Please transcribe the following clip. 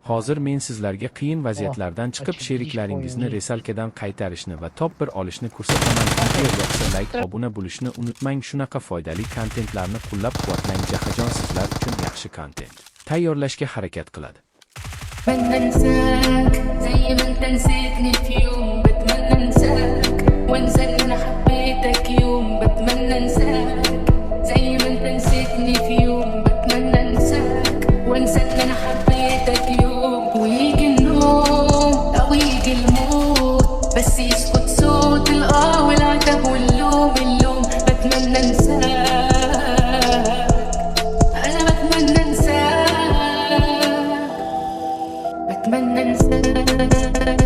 Hozir men sizlarga qiyin vaziyatlardan chiqib sheriklaringizni resalkadan qaytarishni va top 1 olishni ko'rsataman. Agar yoqsa like, obuna bo'lishni unutmang. Shunaqa foydali kontentlarni qo'llab-quvvatlang. Jahon sizlar uchun yaxshi kontent tayyorlashga harakat qiladi. بتمنى انساك زي ما انت نسيتني في يوم، بتمنى انساك وانسى ان انا حبيتك يوم، بتمنى انساك زي ما انت نسيتني في يوم، بتمنى انساك وانسى ان انا حبيتك يوم، ويجي النوم او يجي الموت بس يسكت صوت الاه والعتب واللوم اللوم، بتمنى انساك انا بتمنى انساك بتمنى انساك.